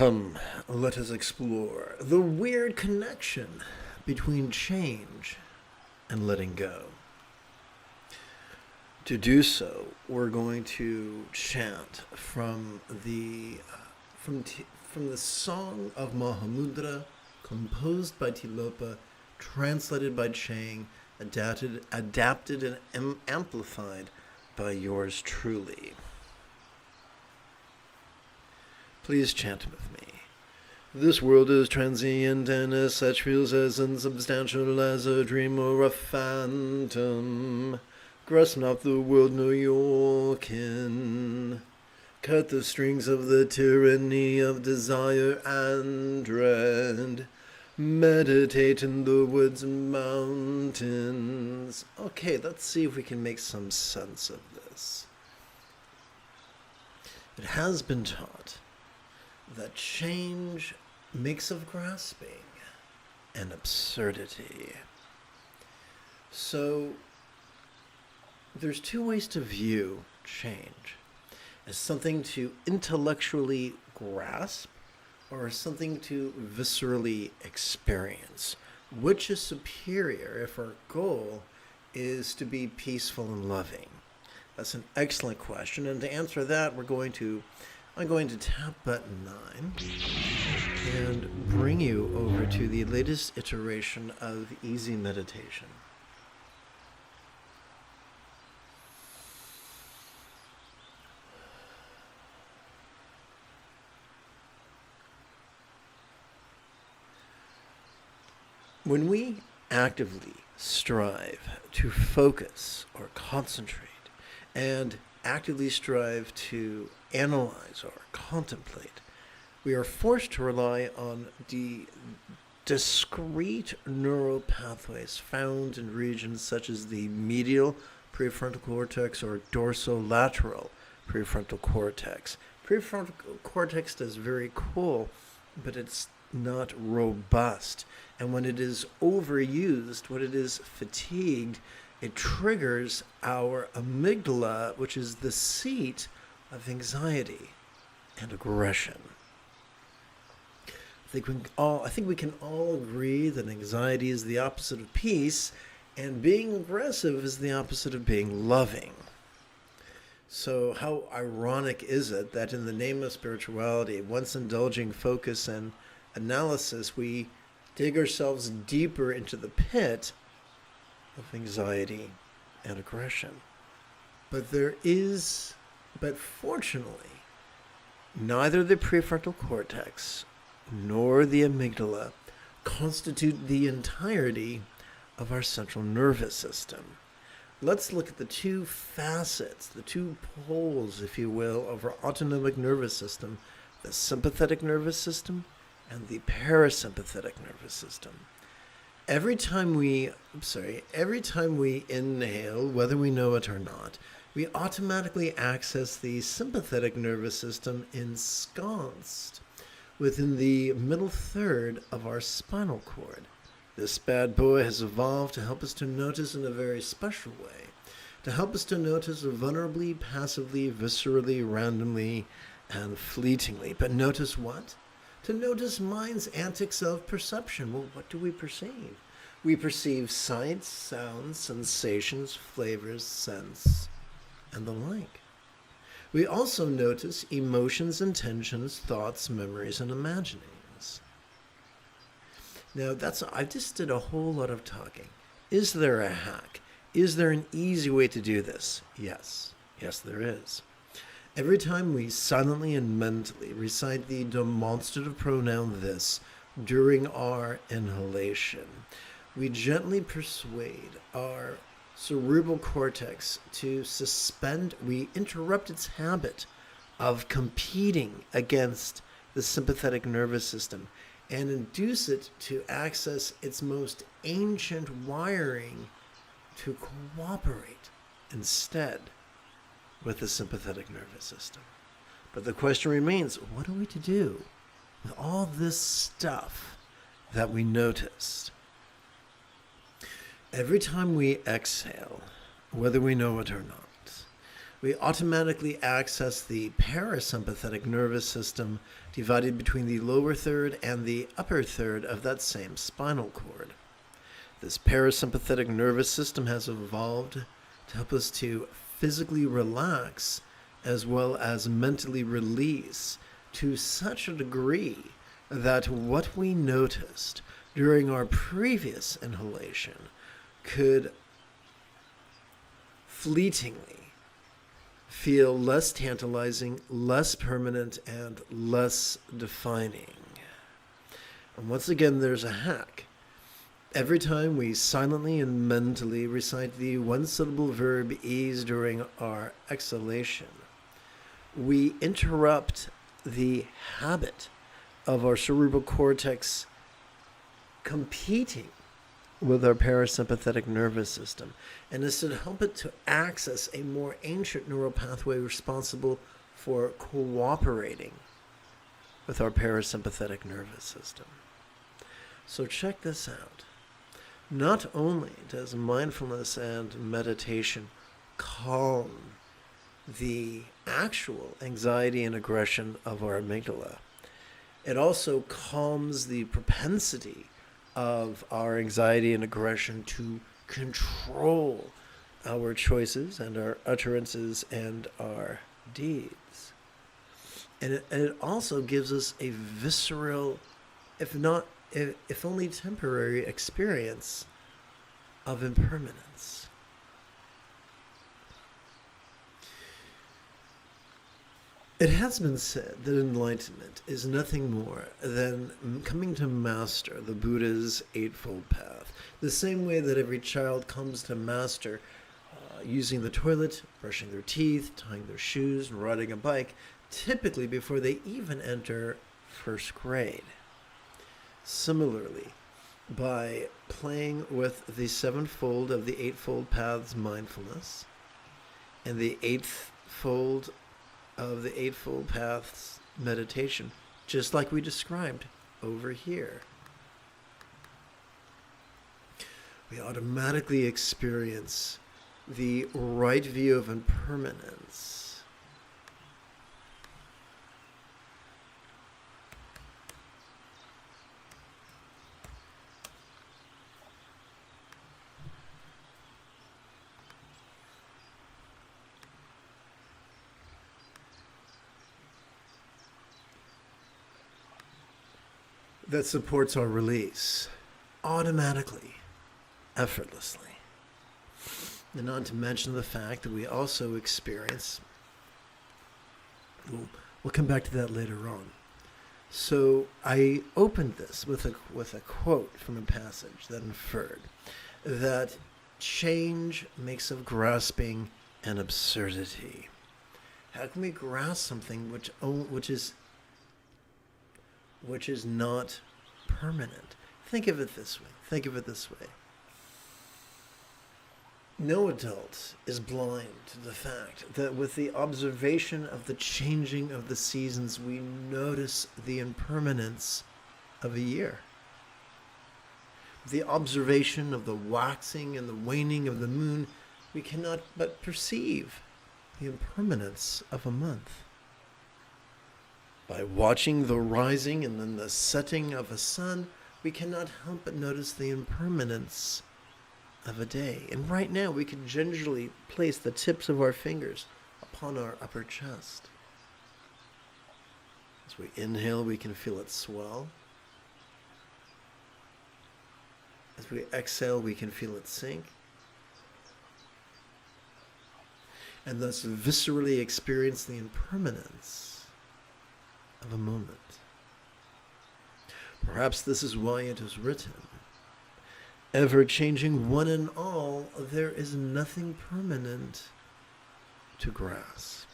Come, let us explore the weird connection between change and letting go. To do so, we're going to chant from the Song of Mahamudra, composed by Tilopa, translated by Chang, adapted and amplified by yours truly. Please chant with me. This world is transient and as such feels as unsubstantial as a dream or a phantom. Grasp not the world nor your kin. Cut the strings of the tyranny of desire and dread. Meditate in the woods and mountains. Okay, let's see if we can make some sense of this. It has been taught that change makes of grasping an absurdity. So, there's two ways to view change. As something to intellectually grasp or something to viscerally experience. Which is superior if our goal is to be peaceful and loving? That's an excellent question, and to answer that, I'm going to tap button 9 and bring you over to the latest iteration of easy meditation. When we actively strive to focus or concentrate and actively strive to analyze or contemplate, we are forced to rely on the discrete neural pathways found in regions such as the medial prefrontal cortex or dorsolateral prefrontal cortex. Prefrontal cortex is very cool, but it's not robust. And when it is overused, when it is fatigued, it triggers our amygdala, which is the seat of anxiety and aggression. I think we can all agree that anxiety is the opposite of peace, and being aggressive is the opposite of being loving. So how ironic is it that in the name of spirituality, once indulging focus and analysis, we dig ourselves deeper into the pit of anxiety and aggression. But fortunately, neither the prefrontal cortex nor the amygdala constitute the entirety of our central nervous system. Let's look at the two facets, the two poles, if you will, of our autonomic nervous system, the sympathetic nervous system and the parasympathetic nervous system. Every time we inhale, whether we know it or not, we automatically access the sympathetic nervous system ensconced within the middle third of our spinal cord. This bad boy has evolved to help us to notice in a very special way, to help us to notice vulnerably, passively, viscerally, randomly, and fleetingly. But notice what? To notice mind's antics of perception. Well, what do we perceive? We perceive sights, sounds, sensations, flavors, scents, and the like. We also notice emotions, intentions, thoughts, memories, and imaginings. Now, I just did a whole lot of talking. Is there a hack? Is there an easy way to do this? Yes. Yes, there is. Every time we silently and mentally recite the demonstrative pronoun this during our inhalation, we gently persuade our cerebral cortex to suspend. We interrupt its habit of competing against the sympathetic nervous system and induce it to access its most ancient wiring to cooperate instead with the sympathetic nervous system. But the question remains, what are we to do with all this stuff that we noticed? Every time we exhale, whether we know it or not, We automatically access the parasympathetic nervous system divided between the lower third and the upper third of that same spinal cord. This parasympathetic nervous system has evolved to help us to physically relax as well as mentally release to such a degree that what we noticed during our previous inhalation could fleetingly feel less tantalizing, less permanent, and less defining. And once again, there's a hack. Every time we silently and mentally recite the one-syllable verb ease during our exhalation, we interrupt the habit of our cerebral cortex competing with our parasympathetic nervous system, and is to help it to access a more ancient neural pathway responsible for cooperating with our parasympathetic nervous system. So check this out. Not only does mindfulness and meditation calm the actual anxiety and aggression of our amygdala, it also calms the propensity of our anxiety and aggression to control our choices and our utterances and our deeds. And it also gives us a visceral, if only temporary, experience of impermanence. It has been said that enlightenment is nothing more than coming to master the Buddha's Eightfold Path, the same way that every child comes to master using the toilet, brushing their teeth, tying their shoes, and riding a bike, typically before they even enter first grade. Similarly, by playing with the sevenfold of the Eightfold Path's mindfulness and the eighth fold of the Eightfold Path's meditation, just like we described over here, we automatically experience the right view of impermanence. That supports our release automatically, effortlessly. And not to mention the fact that we also experience, we'll come back to that later on. So I opened this with a quote from a passage that inferred that change makes of grasping an absurdity. How can we grasp something which is not permanent? Think of it this way. No adult is blind to the fact that with the observation of the changing of the seasons, we notice the impermanence of a year. The observation of the waxing and the waning of the moon, we cannot but perceive the impermanence of a month. By watching the rising and then the setting of a sun, we cannot help but notice the impermanence of a day. And right now, we can gingerly place the tips of our fingers upon our upper chest. As we inhale, we can feel it swell. As we exhale, we can feel it sink. And thus viscerally experience the impermanence of a moment. Perhaps this is why it is written, ever-changing one and all, there is nothing permanent to grasp.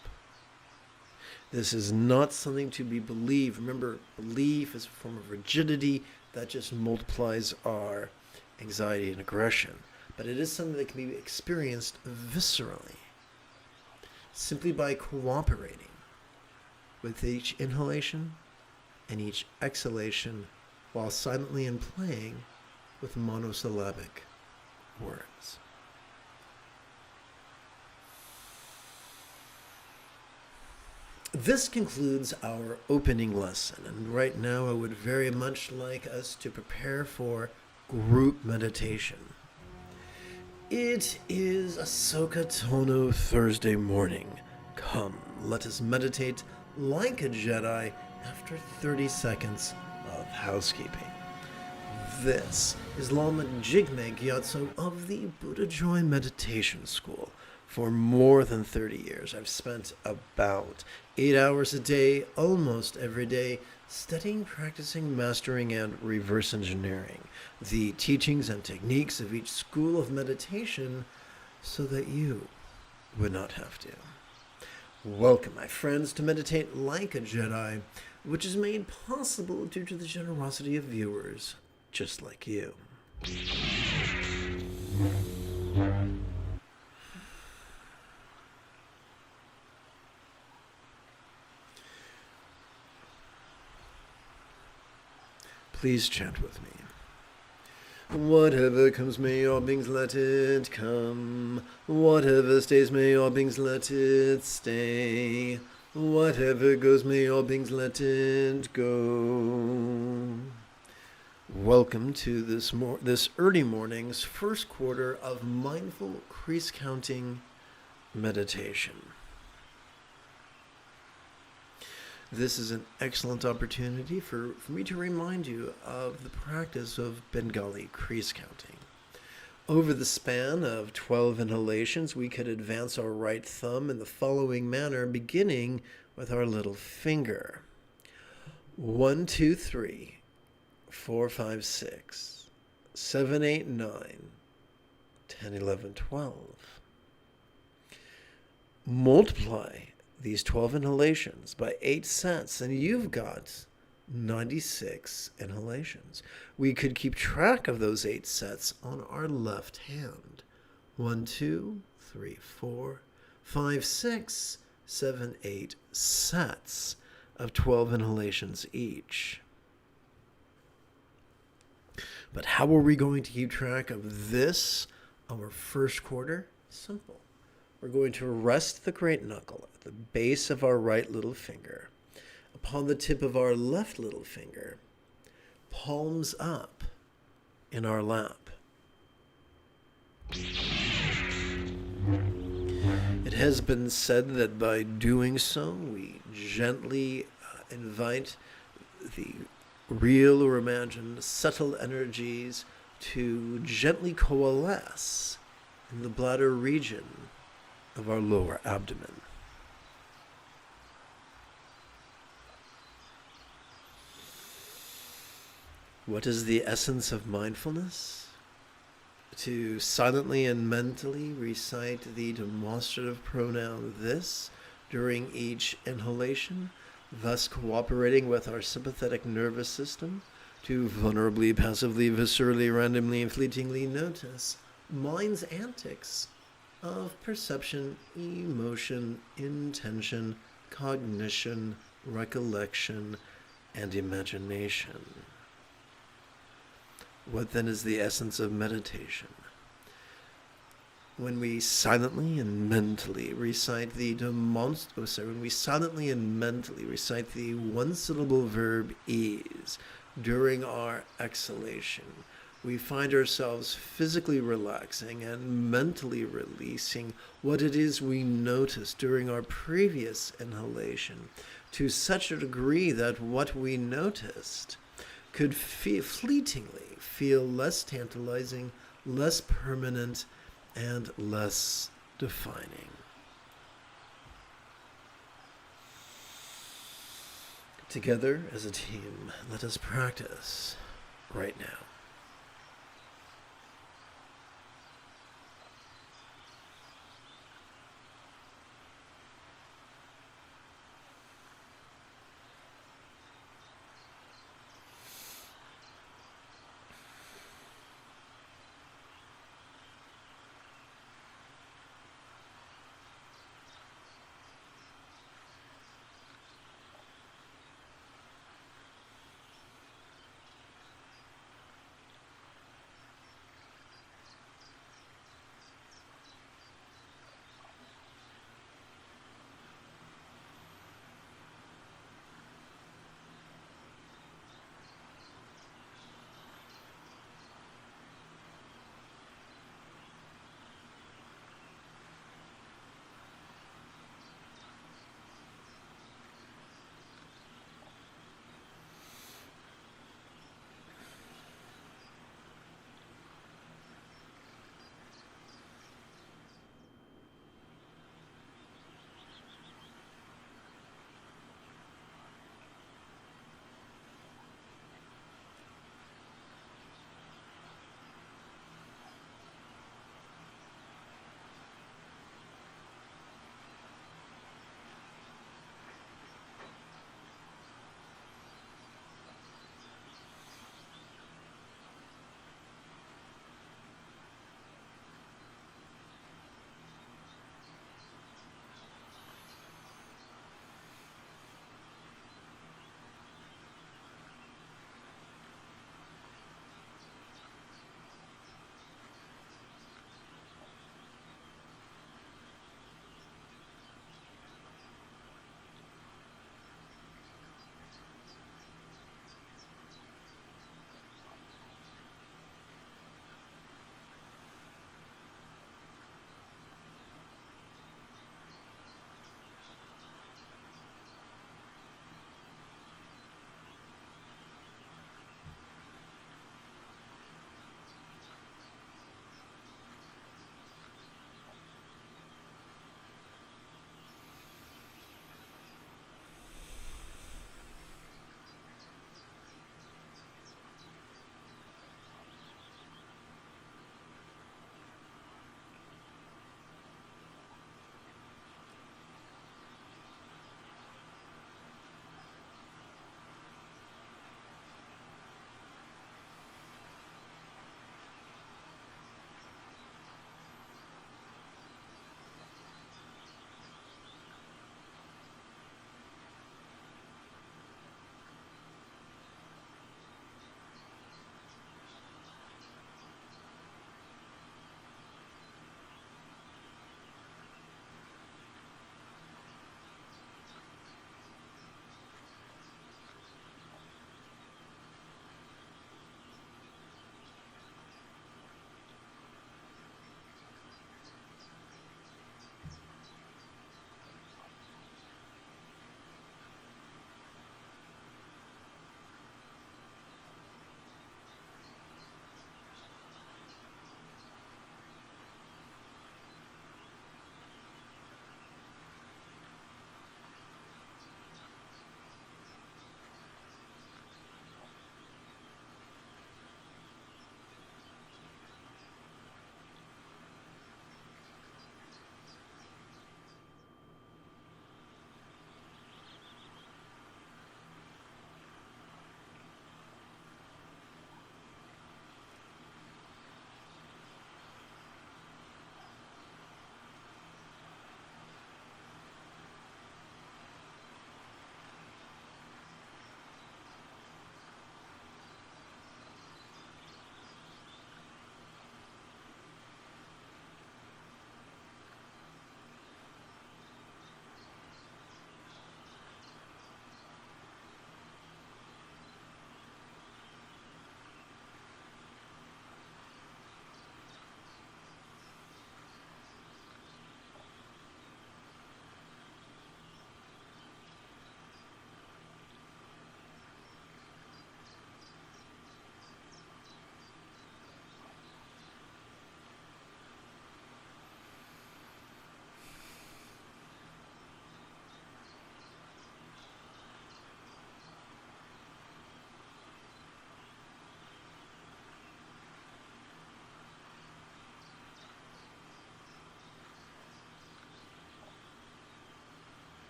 This is not something to be believed. Remember, belief is a form of rigidity that just multiplies our anxiety and aggression. But it is something that can be experienced viscerally, simply by cooperating with each inhalation and each exhalation while silently and playing with monosyllabic words. This concludes our opening lesson, and right now I would very much like us to prepare for group meditation. It is Ahsoka Tano Thursday morning. Come, let us meditate like a Jedi after 30 seconds of housekeeping. This is Lama Jigme Gyatso of the Buddha Joy Meditation School. For more than 30 years, I've spent about 8 hours a day, almost every day, studying, practicing, mastering, and reverse engineering the teachings and techniques of each school of meditation so that you would not have to. Welcome, my friends, to Meditate Like a Jedi, which is made possible due to the generosity of viewers just like you. Please chant with me. Whatever comes, may all beings let it come. Whatever stays, may all beings let it stay. Whatever goes, may all beings let it go. Welcome to this early morning's first quarter of mindful crease counting meditation. This is an excellent opportunity for me to remind you of the practice of Bengali crease counting. Over the span of 12 inhalations, we could advance our right thumb in the following manner, beginning with our little finger. 1, 2, 3, 4, 5, 6, 7, 8, 9, 10, 11, 12. Multiply these 12 inhalations by 8 sets, and you've got 96 inhalations. We could keep track of those 8 sets on our left hand. 1, 2, 3, 4, 5, 6, 7, 8 sets of 12 inhalations each. But how are we going to keep track of this, our first quarter? Simple. We're going to rest the great knuckle at the base of our right little finger, upon the tip of our left little finger, palms up in our lap. It has been said that by doing so, we gently invite the real or imagined subtle energies to gently coalesce in the bladder region of our lower abdomen. What is the essence of mindfulness? To silently and mentally recite the demonstrative pronoun this during each inhalation, thus cooperating with our sympathetic nervous system to vulnerably, passively, viscerally, randomly, and fleetingly notice mind's antics of perception, emotion, intention, cognition, recollection, and imagination. What then is the essence of meditation? When we silently and mentally recite the one-syllable verb ease during our exhalation, we find ourselves physically relaxing and mentally releasing what it is we noticed during our previous inhalation to such a degree that what we noticed could fleetingly feel less tantalizing, less permanent, and less defining. Together as a team, let us practice right now.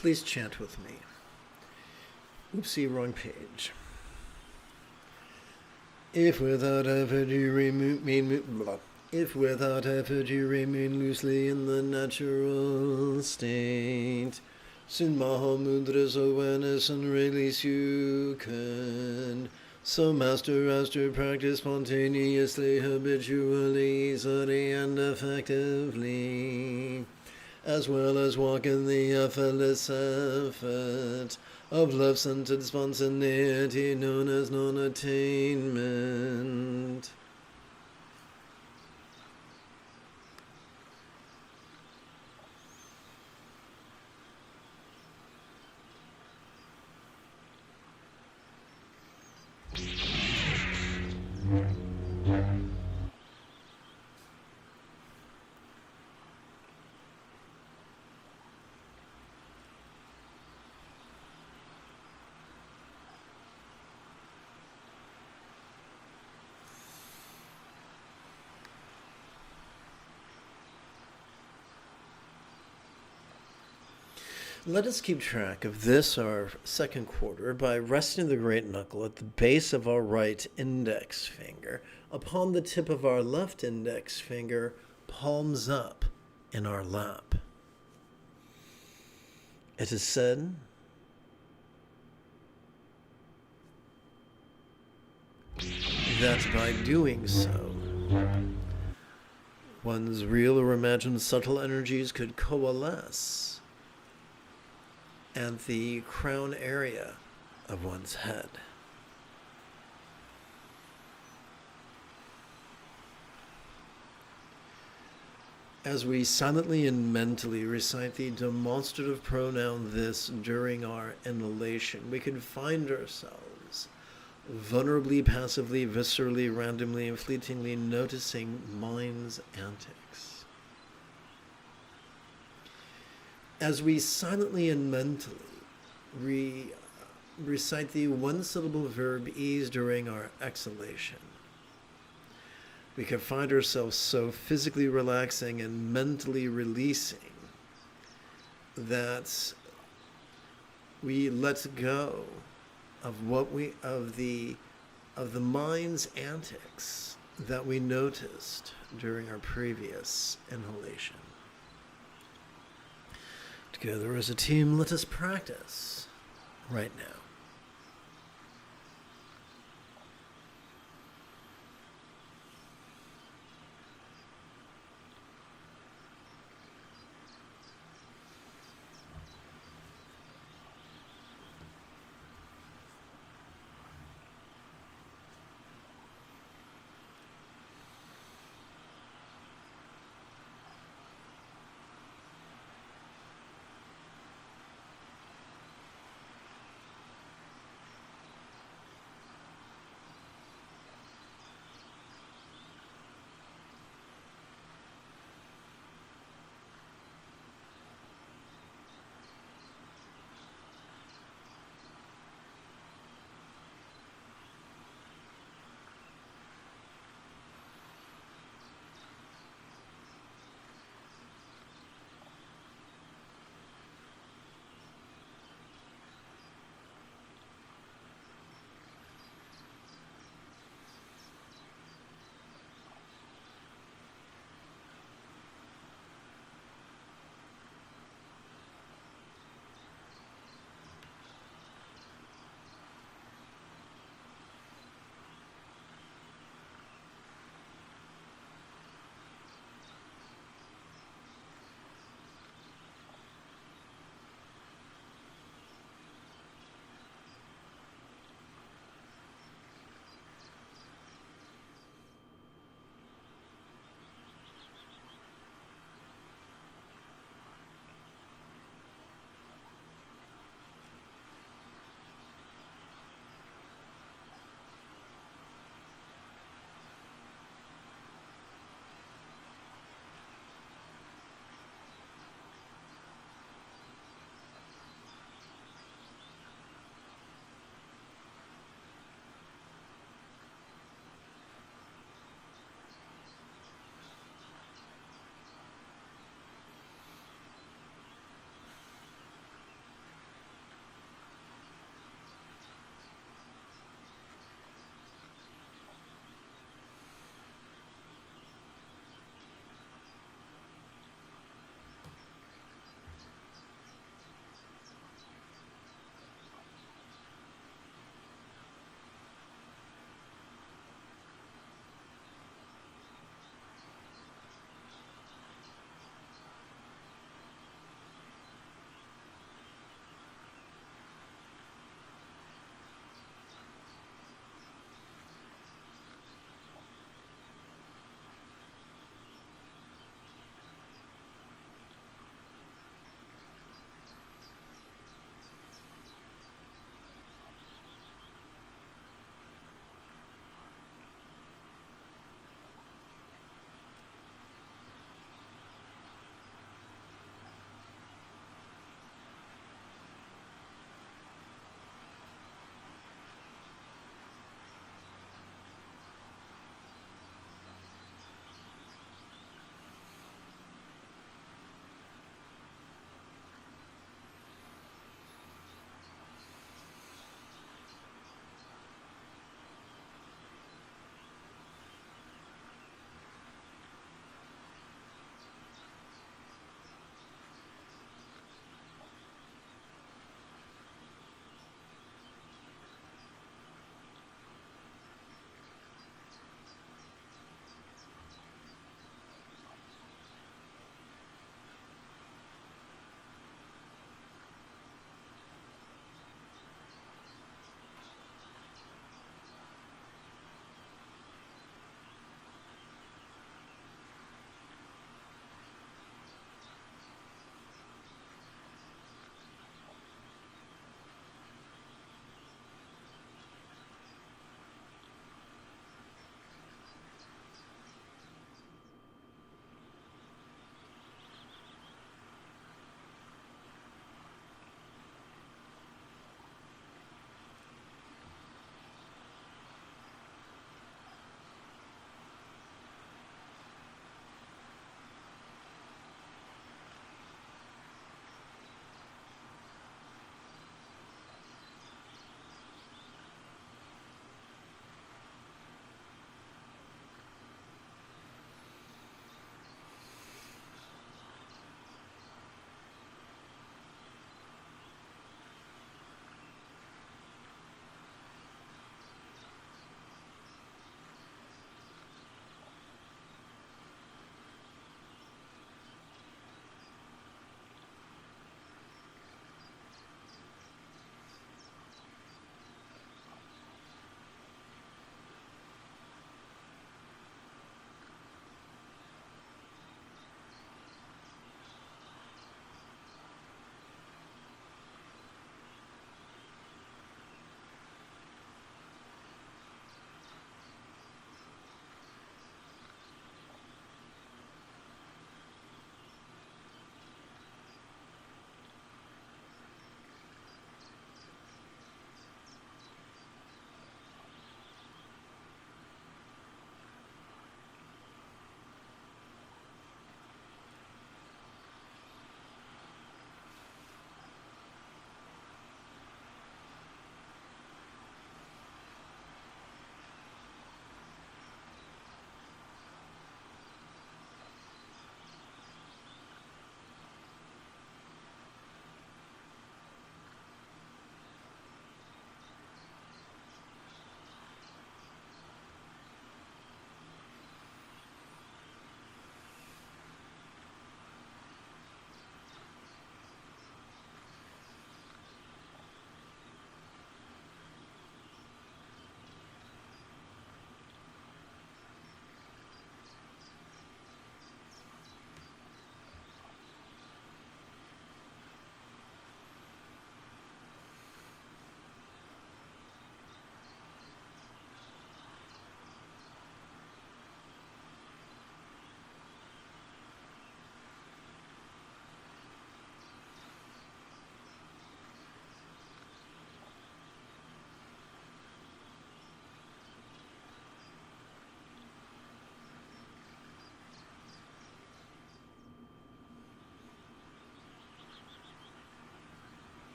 Please chant with me. Oopsie, wrong page. If without effort you remain loosely in the natural state, soon Mahamudras awareness and release you can. So master practice spontaneously, habitually, easily, and effectively, as well as walk in the effortless effort of love-centered spontaneity known as non-attainment. Let us keep track of this, our second quarter, by resting the great knuckle at the base of our right index finger, upon the tip of our left index finger, palms up in our lap. It is said that by doing so, one's real or imagined subtle energies could coalesce at the crown area of one's head. As we silently and mentally recite the demonstrative pronoun this during our inhalation, we can find ourselves vulnerably, passively, viscerally, randomly, and fleetingly noticing mind's antics. As we silently and mentally recite the one-syllable verb ease during our exhalation, we can find ourselves so physically relaxing and mentally releasing that we let go of the mind's antics that we noticed during our previous inhalation. Together as a team, let us practice right now.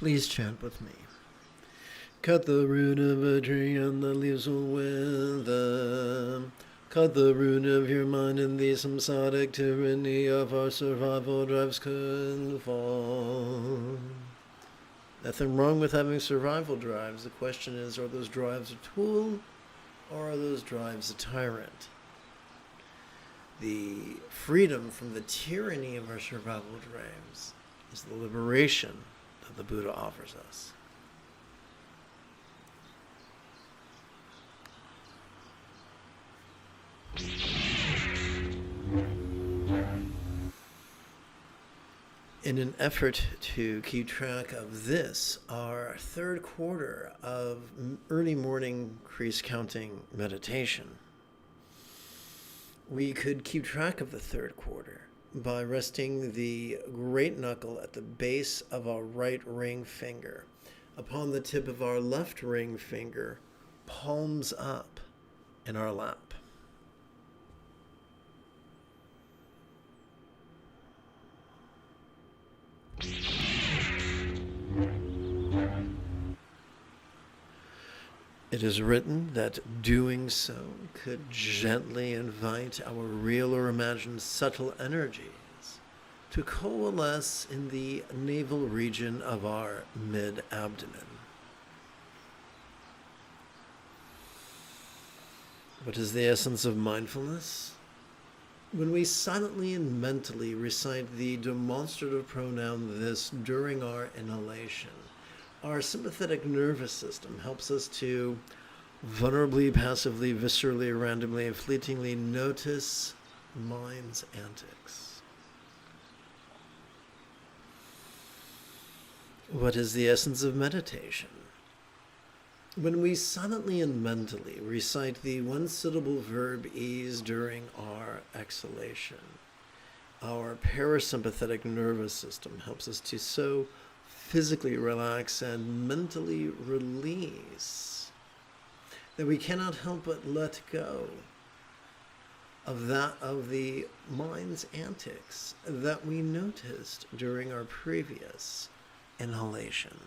Please chant with me. Cut the root of a tree and the leaves will wither. Cut the root of your mind and the samsaric tyranny of our survival drives could fall. Nothing wrong with having survival drives. The question is, are those drives a tool or are those drives a tyrant? The freedom from the tyranny of our survival drives is the liberation that the Buddha offers us. In an effort to keep track of this, our third quarter of early morning crease counting meditation, we could keep track of the third quarter by resting the great knuckle at the base of our right ring finger upon the tip of our left ring finger, palms up in our lap. It is written that doing so could gently invite our real or imagined subtle energies to coalesce in the navel region of our mid-abdomen. What is the essence of mindfulness? When we silently and mentally recite the demonstrative pronoun this during our inhalation, our sympathetic nervous system helps us to vulnerably, passively, viscerally, randomly, and fleetingly notice mind's antics. What is the essence of meditation? When we silently and mentally recite the one-syllable verb ease during our exhalation, our parasympathetic nervous system helps us to so physically relax and mentally release that we cannot help but let go of the mind's antics that we noticed during our previous inhalation.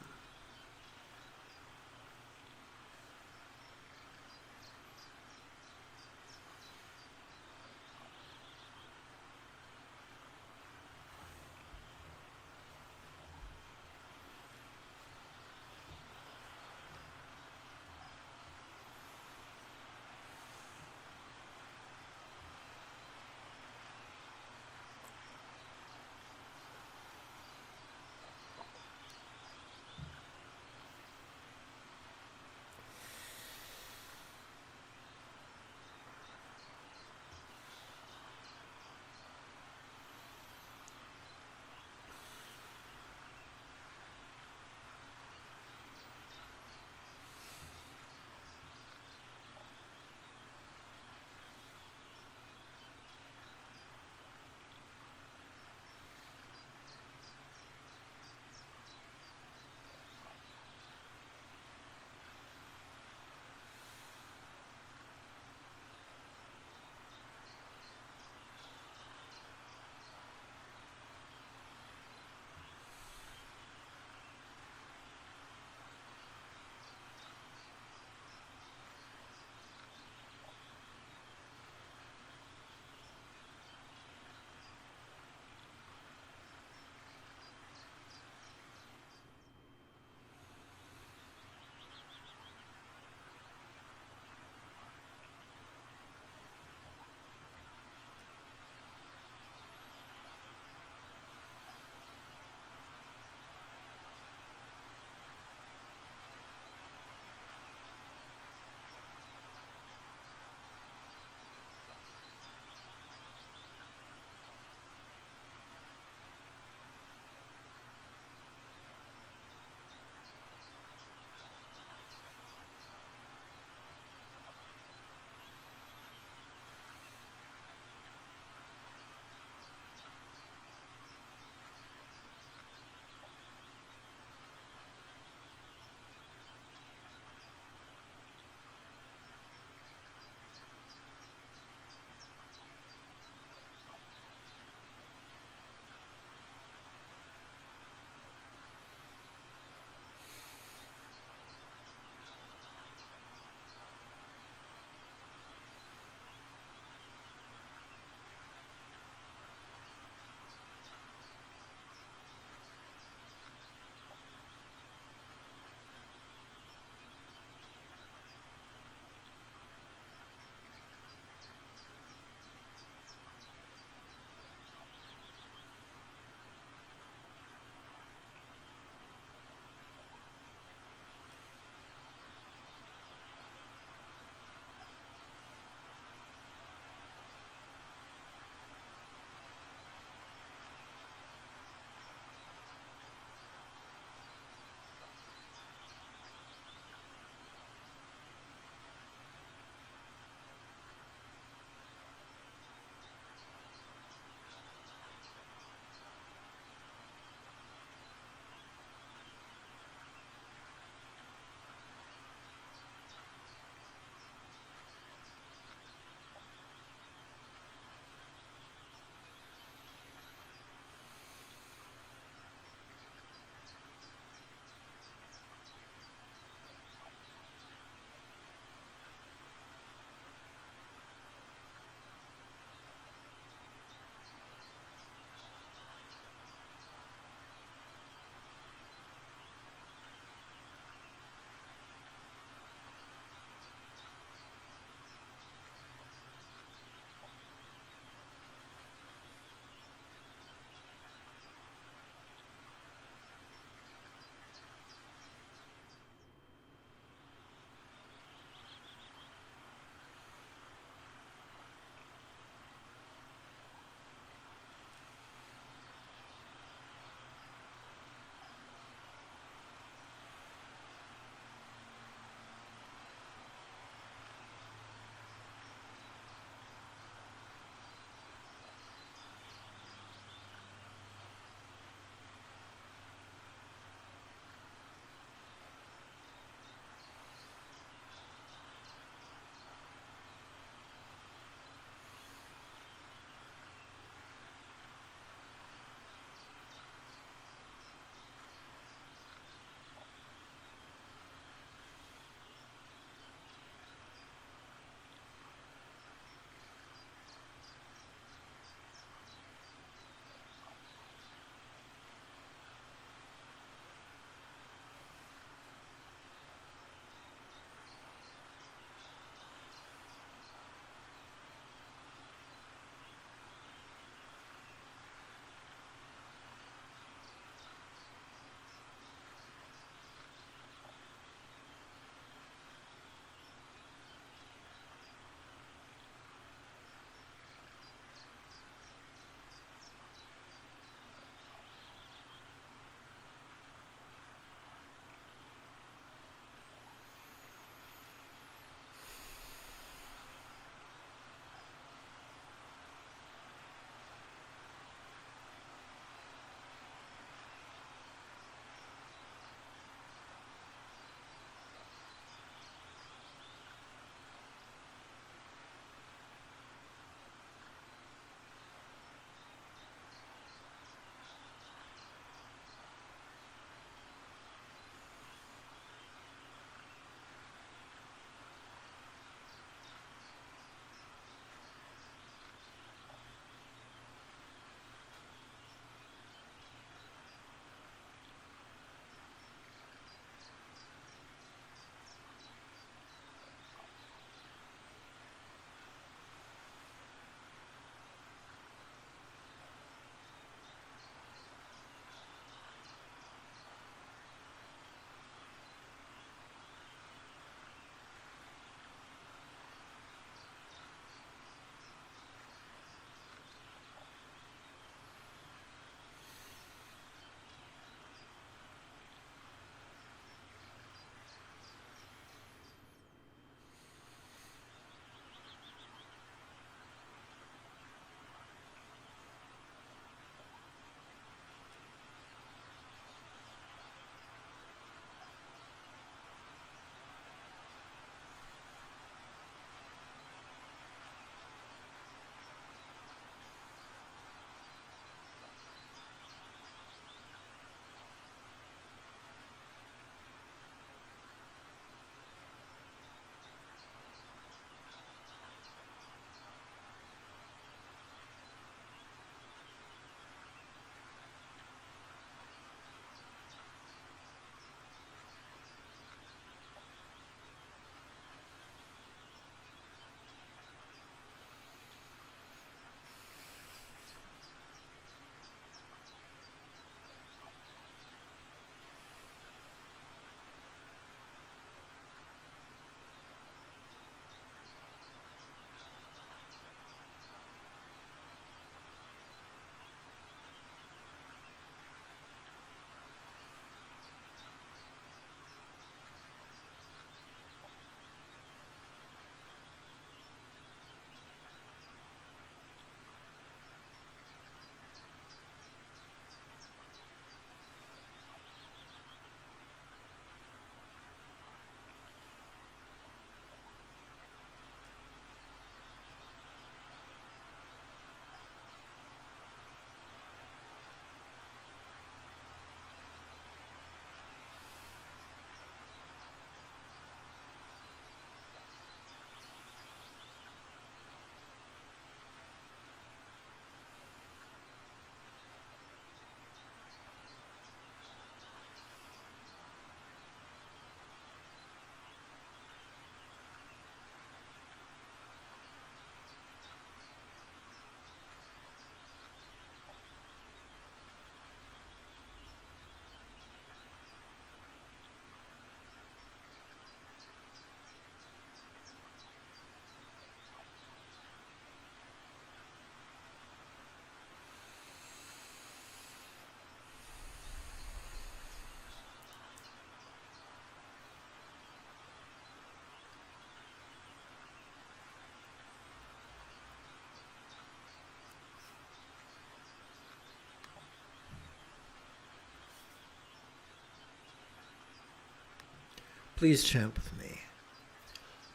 Please chant with me.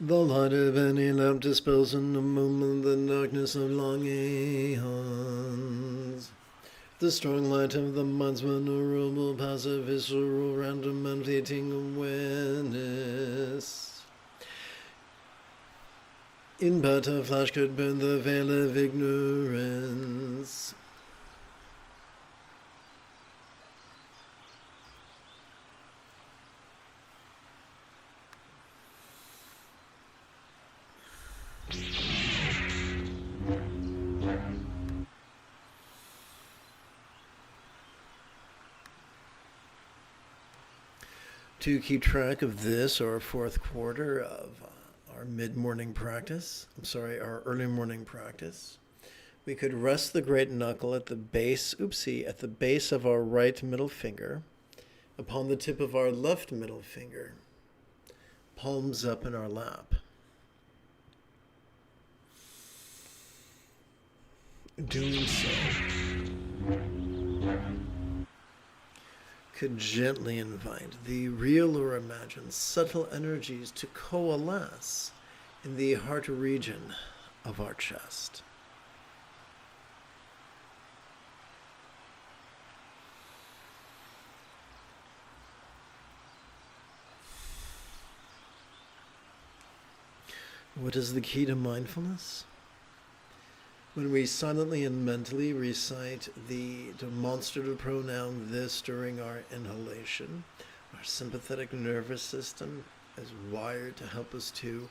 The light of any lamp dispels in a moment the darkness of long aeons. The strong light of the mind's vulnerable, passive, visceral, random, and fleeting awareness. In but a flash could burn the veil of ignorance. To keep track of this, our fourth quarter of our mid-morning practice, our early morning practice, we could rest the great knuckle at the base, at the base of our right middle finger, upon the tip of our left middle finger, palms up in our lap. Doing so could gently invite the real or imagined subtle energies to coalesce in the heart region of our chest. What is the key to mindfulness? When we silently and mentally recite the demonstrative pronoun this during our inhalation, our sympathetic nervous system is wired to help us to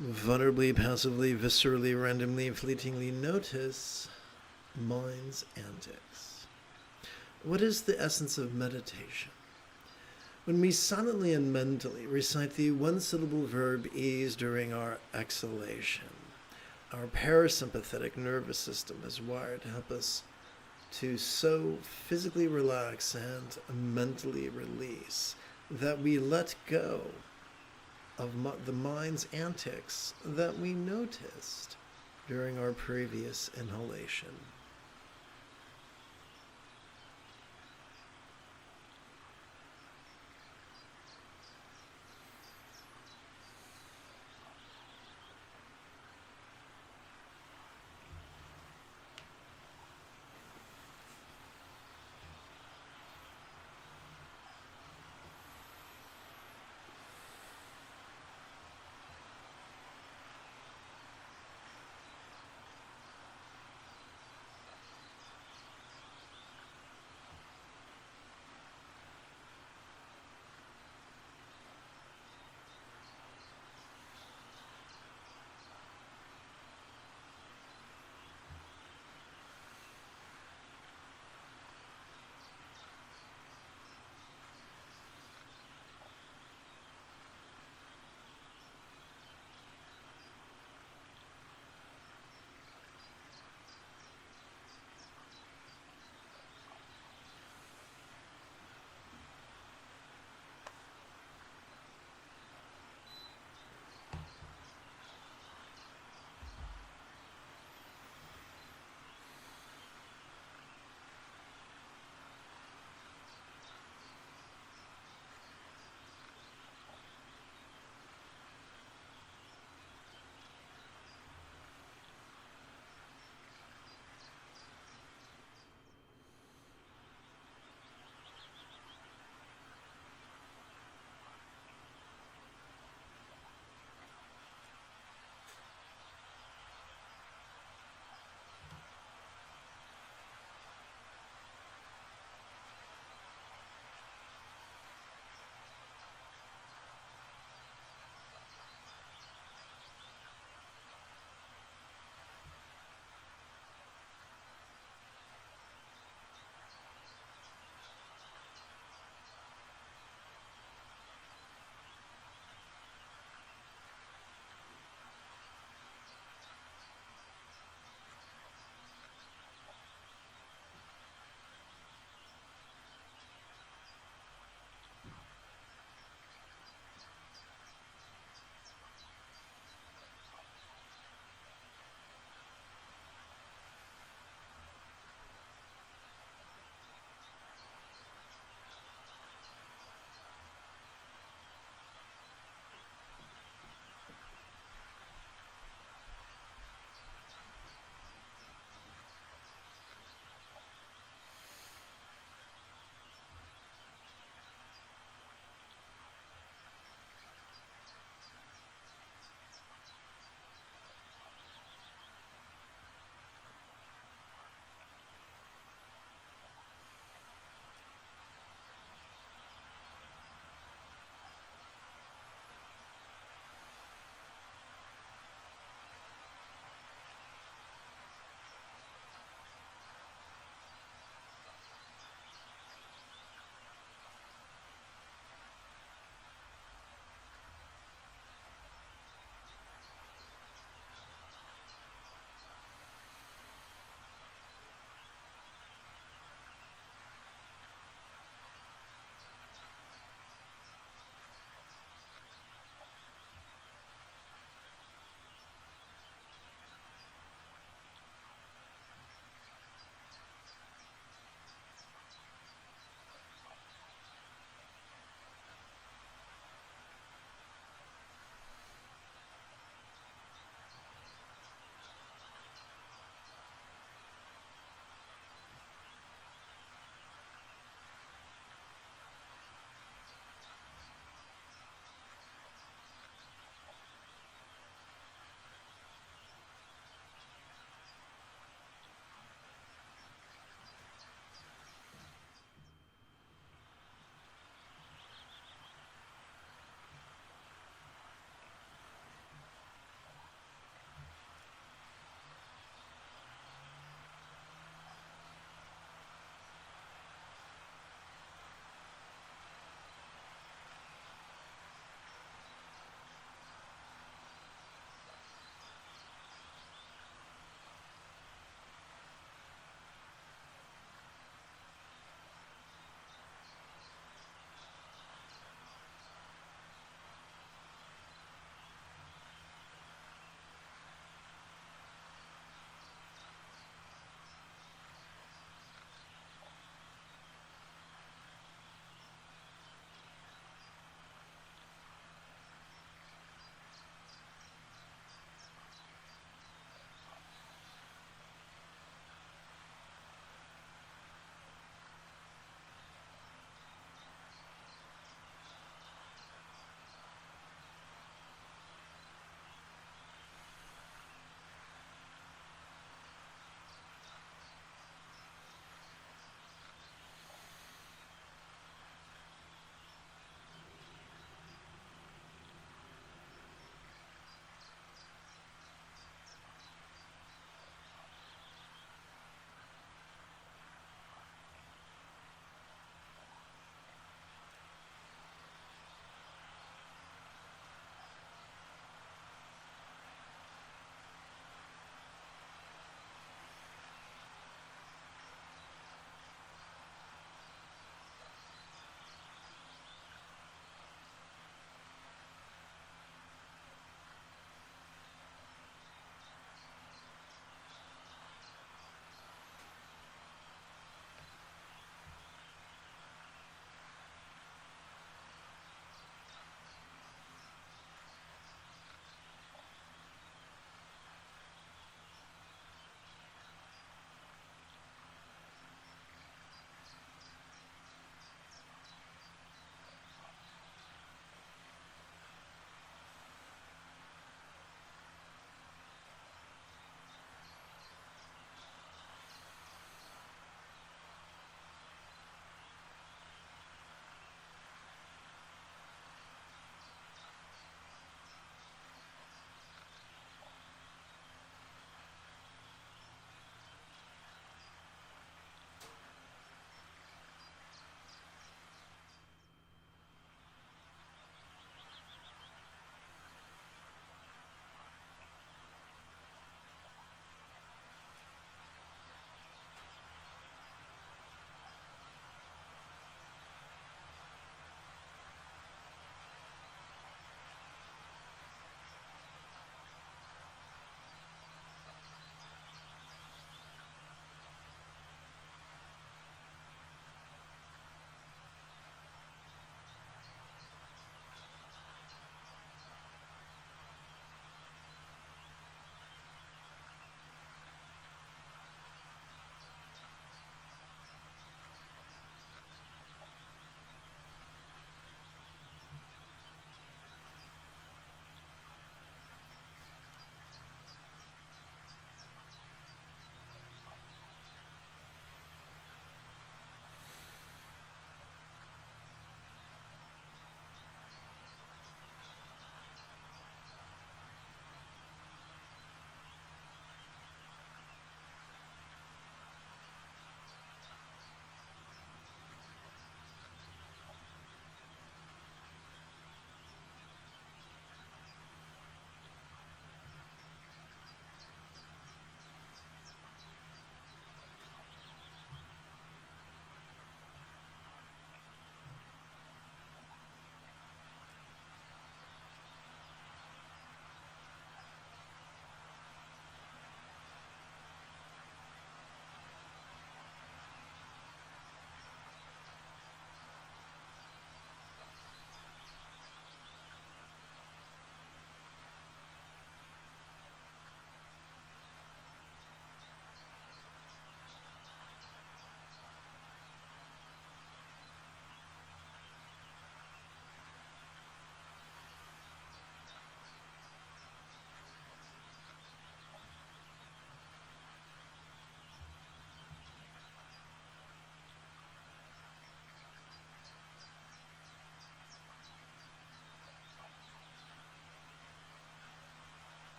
vulnerably, passively, viscerally, randomly, fleetingly notice mind's antics. What is the essence of meditation? When we silently and mentally recite the one-syllable verb ease during our exhalation, our parasympathetic nervous system is wired to help us to so physically relax and mentally release that we let go of the mind's antics that we noticed during our previous inhalation.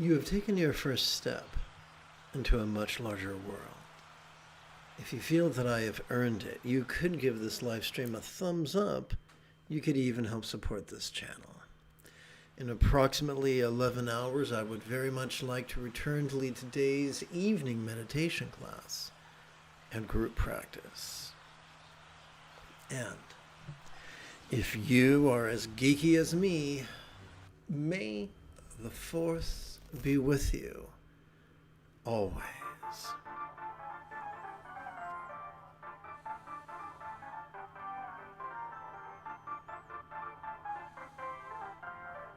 You have taken your first step into a much larger world. If you feel that I have earned it, you could give this live stream a thumbs up. You could even help support this channel. In approximately 11 hours, I would very much like to return to lead today's evening meditation class and group practice. And if you are as geeky as me, may the Force be with you always.